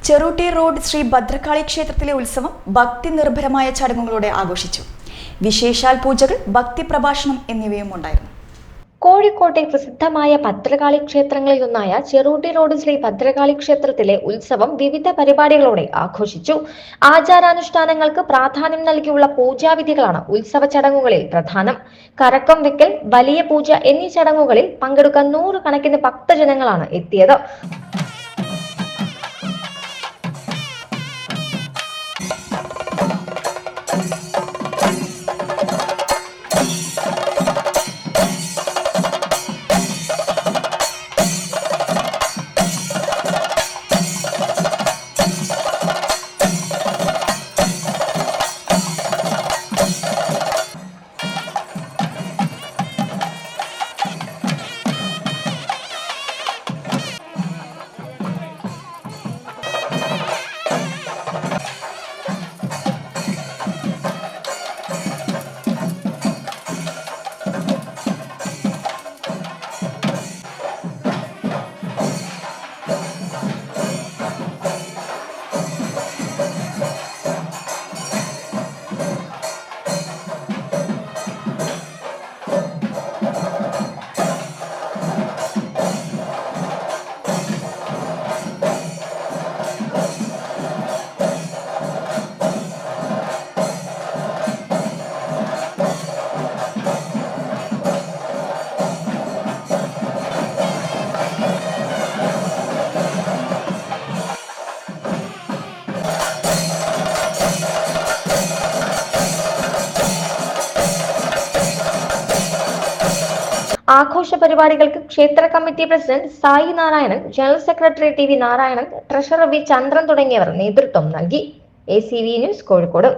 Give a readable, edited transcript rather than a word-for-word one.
Cherutti road Shri Bhadrakali ക്ഷേത്രത്തിലെ ഉത്സവം ഭക്തി നിർഭരമായ ചടങ്ങുകളോടെ ആഘോഷിച്ചു. വിശേഷാൽ പൂജകൾ, ഭക്തി പ്രഭാഷണം എന്നിവയും ഉണ്ടായിരുന്നു. കോഴിക്കോട്ടെ പ്രസിദ്ധമായ ഭദ്രകാളി ക്ഷേത്രങ്ങളിലൊന്നായ ചെറുട്ടി റോഡ് ശ്രീ ഭദ്രകാളി ക്ഷേത്രത്തിലെ ഉത്സവം വിവിധ പരിപാടികളോടെ ആഘോഷിച്ചു. ആചാരാനുഷ്ഠാനങ്ങൾക്ക് പ്രാധാന്യം നൽകിയുള്ള പൂജാവിധികളാണ് ഉത്സവ ചടങ്ങുകളിൽ പ്രധാനം. കരക്കം വെക്കൽ, വലിയ പൂജ എന്നീ ചടങ്ങുകളിൽ പങ്കെടുക്കാൻ നൂറുകണക്കിന് ഭക്തജനങ്ങളാണ് എത്തിയത്. ആഘോഷ പരിപാടികൾക്ക് ക്ഷേത്ര committee president Sai Narayanan, general secretary T V Narayanan, treasurer V Chandran തുടങ്ങിയവർ നേതൃത്വം നൽകി. ACV news, Kozhikode.